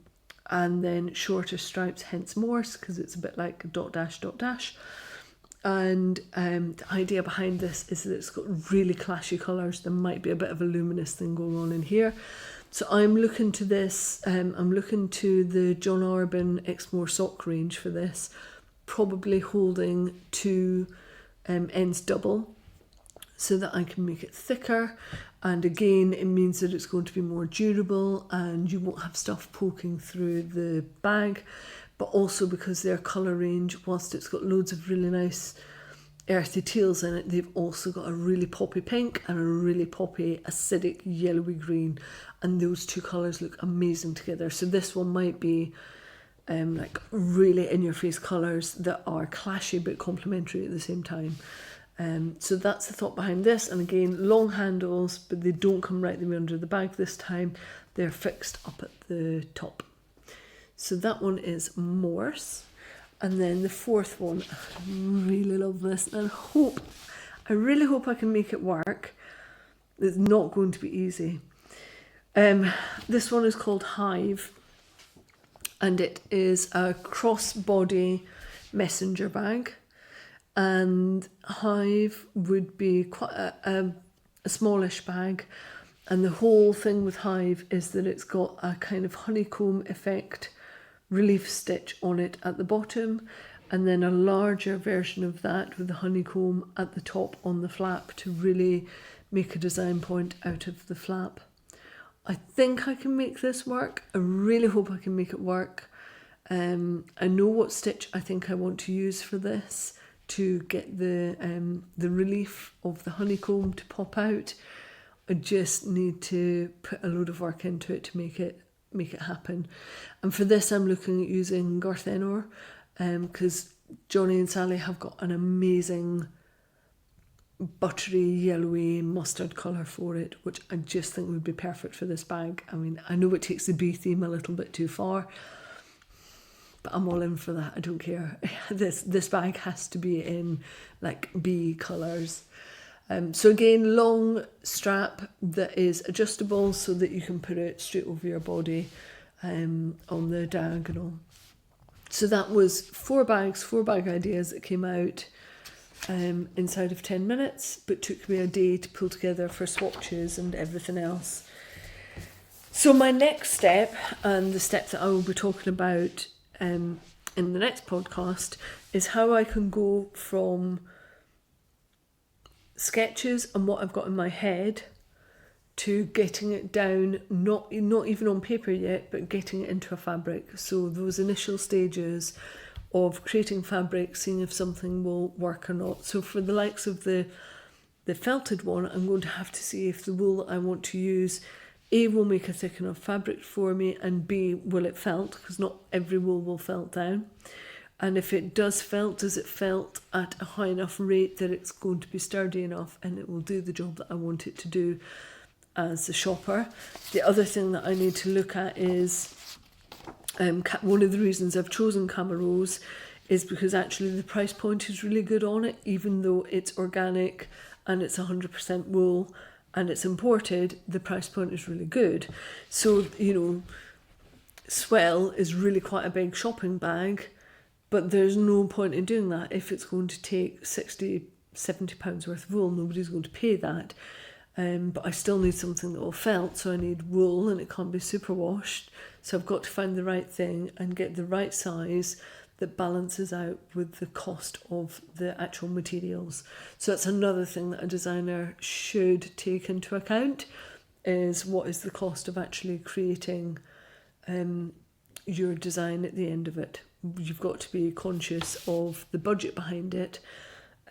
S1: then shorter stripes, hence Morse, because it's a bit like dot dash dot dash. And the idea behind this is that it's got really clashy colours. There might be a bit of a luminous thing going on in here. So I'm looking to this, I'm looking to the John Arbon Exmoor sock range for this, probably holding 2 ends double, so that I can make it thicker, and again it means that it's going to be more durable and you won't have stuff poking through the bag. But also because their colour range, whilst it's got loads of really nice earthy teals in it, they've also got a really poppy pink and a really poppy acidic yellowy green, and those 2 colours look amazing together. So this one might be like really in your face colours that are clashy but complementary at the same time. So that's the thought behind this. And again, long handles, but they don't come right the way under the bag this time. They're fixed up at the top. So that one is Morse. And then the 4th one, I really love this, and I really hope I can make it work. It's not going to be easy. This one is called Hive, and it is a crossbody messenger bag. And Hive would be quite a smallish bag, and the whole thing with Hive is that it's got a kind of honeycomb effect relief stitch on it at the bottom, and then a larger version of that with the honeycomb at the top on the flap to really make a design point out of the flap. I think I can make this work. I really hope I can make it work. I know what stitch I think I want to use for this to get the relief of the honeycomb to pop out. I just need to put a load of work into it to make it happen. And for this I'm looking at using Garth Enor, because Johnny and Sally have got an amazing buttery, yellowy mustard colour for it, which I just think would be perfect for this bag. I mean, I know it takes the bee theme a little bit too far, but I'm all in for that. I don't care. This bag has to be in like bee colours. So again, long strap that is adjustable so that you can put it straight over your body on the diagonal. So that was 4 bag ideas that came out inside of 10 minutes, but took me a day to pull together for swatches and everything else. So my next step, and the step that I will be talking about in the next podcast, is how I can go from sketches and what I've got in my head to getting it down, not even on paper yet, but getting it into a fabric. So those initial stages of creating fabric, seeing if something will work or not. So for the likes of the felted one, I'm going to have to see if the wool I want to use, A, will make a thick enough fabric for me, and B, will it felt, because not every wool will felt down. And if it does felt, does it felt at a high enough rate that it's going to be sturdy enough and it will do the job that I want it to do as a shopper. The other thing that I need to look at is, one of the reasons I've chosen Camarose is because actually the price point is really good on it, even though it's organic and it's 100% wool and it's imported, the price point is really good. So, you know, Swell is really quite a big shopping bag, but there's no point in doing that if it's going to take £60-70 worth of wool. Nobody's going to pay that. But I still need something that will felt, so I need wool and it can't be superwashed. So I've got to find the right thing and get the right size that balances out with the cost of the actual materials. So that's another thing that a designer should take into account, is what is the cost of actually creating your design at the end of it. You've got to be conscious of the budget behind it,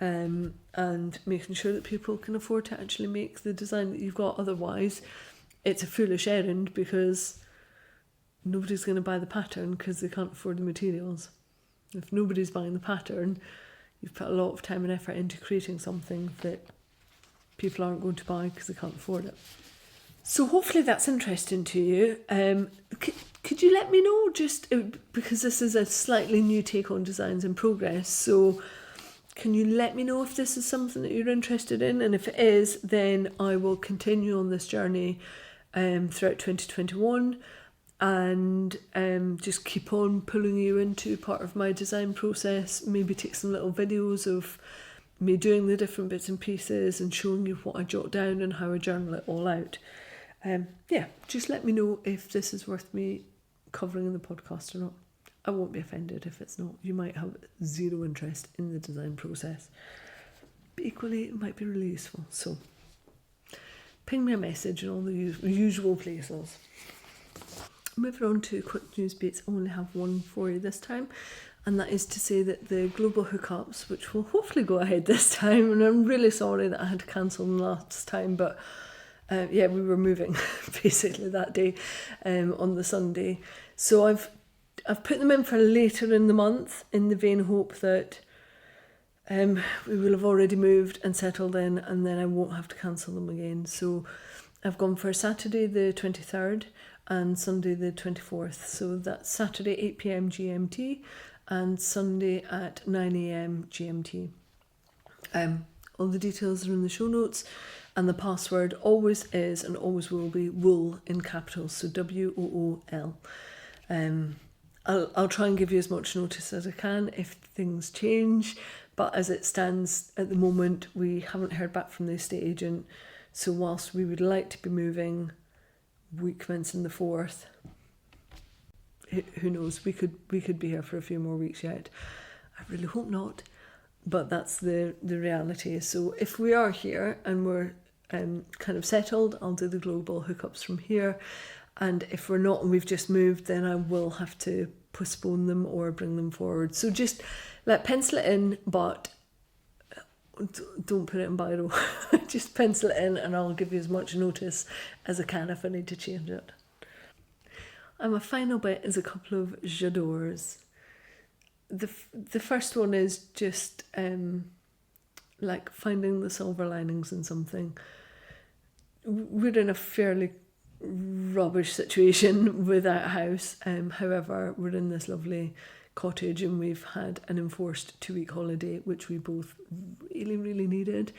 S1: and making sure that people can afford to actually make the design that you've got. Otherwise, it's a foolish errand because nobody's going to buy the pattern because they can't afford the materials. If nobody's buying the pattern, you've put a lot of time and effort into creating something that people aren't going to buy because they can't afford it. So hopefully that's interesting to you. Could you let me know, just because this is a slightly new take on designs in progress, so can you let me know if this is something that you're interested in? And if it is, then I will continue on this journey throughout 2021 and just keep on pulling you into part of my design process, maybe take some little videos of me doing the different bits and pieces and showing you what I jot down and how I journal it all out. Just let me know if this is worth me covering in the podcast or not. I won't be offended if it's not. You might have zero interest in the design process, but equally it might be really useful. So ping me a message in all the usual places. Moving on to quick news beats, I only have one for you this time, and that is to say that the global hookups, which will hopefully go ahead this time, and I'm really sorry that I had to cancel them last time, but we were moving basically that day on the Sunday. So I've put them in for later in the month in the vain hope that we will have already moved and settled in, and then I won't have to cancel them again. So I've gone for Saturday the 23rd and Sunday the 24th. So that's Saturday 8 p.m. GMT and Sunday at 9 a.m. GMT. All the details are in the show notes, and the password always is and always will be wool in capitals, so WOOL. I'll try and give you as much notice as I can if things change, but as it stands at the moment, we haven't heard back from the estate agent. So whilst we would like to be moving week commencing the 4th, who knows, we could be here for a few more weeks yet. I really hope not, but that's the reality. So if we are here and we're kind of settled, I'll do the global hookups from here. And if we're not and we've just moved, then I will have to postpone them or bring them forward. So just pencil it in, but don't put it in biro. Just pencil it in and I'll give you as much notice as I can if I need to change it. And my final bit is a couple of j'adores. the first one is just like finding the silver linings in something. We're in a fairly rubbish situation with our house. However, we're in this lovely cottage and we've had an enforced 2-week holiday, which we both really, really needed.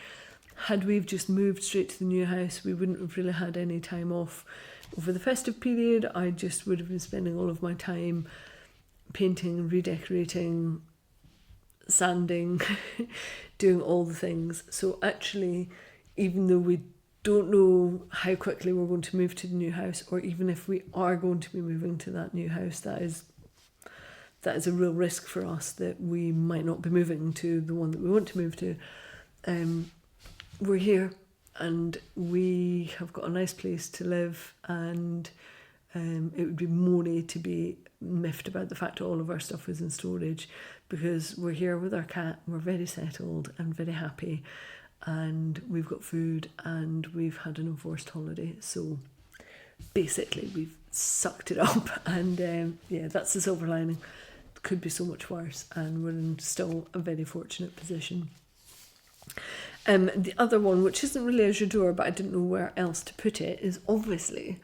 S1: Had we just moved straight to the new house, we wouldn't have really had any time off over the festive period. I just would have been spending all of my time painting, redecorating, sanding, doing all the things. So actually, even though we don't know how quickly we're going to move to the new house, or even if we are going to be moving to that new house, that is a real risk for us, that we might not be moving to the one that we want to move to. We're here and we have got a nice place to live, and it would be moany to be miffed about the fact that all of our stuff is in storage, because we're here with our cat, we're very settled and very happy, and we've got food and we've had an enforced holiday. So basically we've sucked it up, and yeah, that's the silver lining. It could be so much worse, and we're in still a very fortunate position. The other one, which isn't really a j'adore, but I didn't know where else to put it, is obviously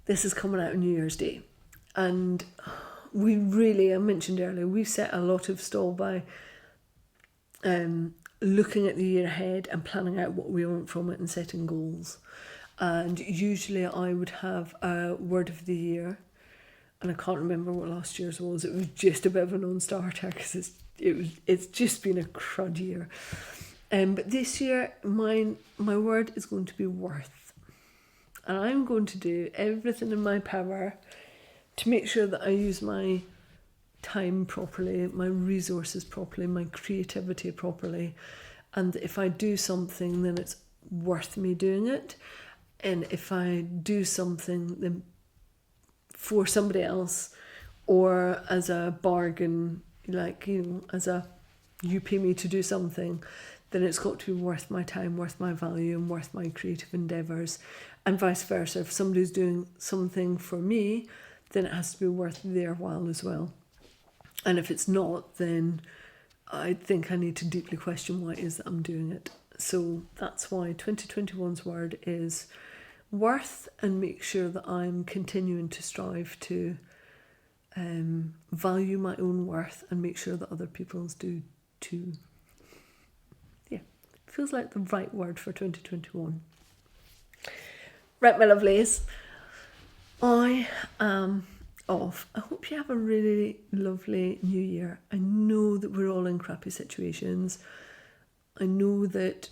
S1: this is coming out on New Year's Day. And we really, I mentioned earlier, we set a lot of stall by looking at the year ahead and planning out what we want from it and setting goals. And usually I would have a word of the year, and I can't remember what last year's was. It was just a bit of a non-starter because it's just been a crud year. But this year, my word is going to be worth. And I'm going to do everything in my power to make sure that I use my time properly, my resources properly, my creativity properly. And if I do something, then it's worth me doing it. And if I do something then for somebody else, or as a bargain, like, you pay me to do something, then it's got to be worth my time, worth my value, and worth my creative endeavours, and vice versa. If somebody's doing something for me, then it has to be worth their while as well. And if it's not, then I think I need to deeply question why it is that I'm doing it. So that's why 2021's word is worth, and make sure that I'm continuing to strive to value my own worth and make sure that other people's do too. Feels like the right word for 2021. Right, my lovelies, I am off. I hope you have a really lovely new year. I know that we're all in crappy situations. I know that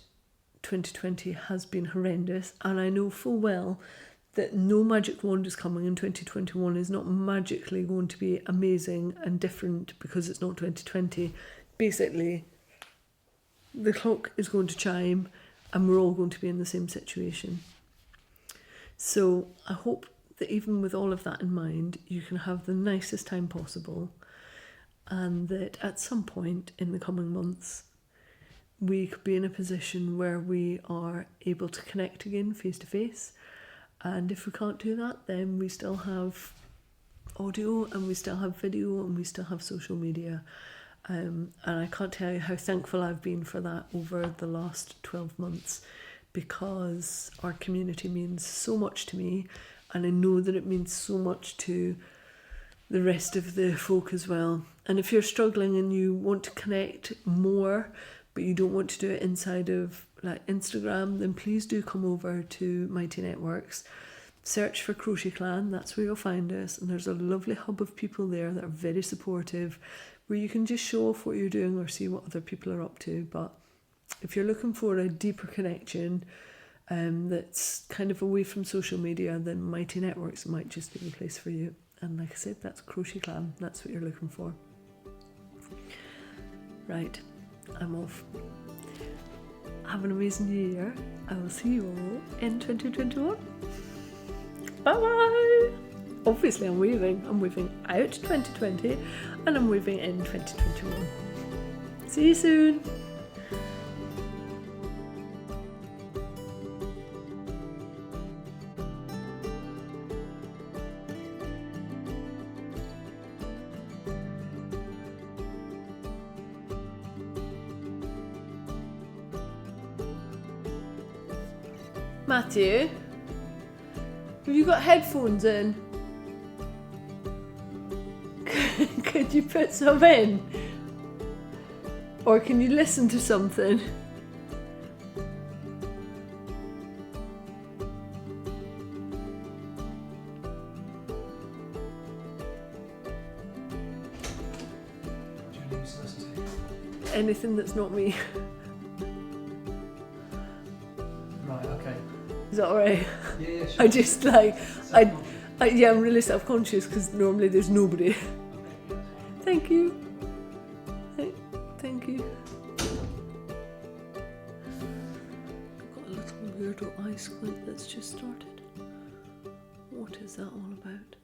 S1: 2020 has been horrendous, and I know full well that no magic wand is coming, and 2021 is not magically going to be amazing and different because it's not 2020. Basically, the clock is going to chime and we're all going to be in the same situation. So I hope that even with all of that in mind, you can have the nicest time possible, and that at some point in the coming months, we could be in a position where we are able to connect again face to face. And if we can't do that, then we still have audio, and we still have video, and we still have social media. And I can't tell you how thankful I've been for that over the last 12 months, because our community means so much to me, and I know that it means so much to the rest of the folk as well. And if you're struggling and you want to connect more, but you don't want to do it inside of like Instagram, then please do come over to Mighty Networks. Search for Crochet Clan, that's where you'll find us, and there's a lovely hub of people there that are very supportive, where you can just show off what you're doing or see what other people are up to. But if you're looking for a deeper connection that's kind of away from social media, then Mighty Networks might just be the place for you. And like I said, that's Crochet Clan, that's what you're looking for. Right, I'm off. Have an amazing new year. I will see you all in 2021. Bye bye! Obviously I'm waving out 2020 and I'm waving in 2021. See you soon! Matthew, have you got headphones in? Could you put some in? Or can you listen to something? Anything that's not me.
S2: Right, okay.
S1: Is that alright?
S2: Yeah, sure.
S1: I just like, yeah, I'm really self-conscious because normally there's nobody. Thank you. Thank you. I've got a little weirdo eye squint that's just started. What is that all about?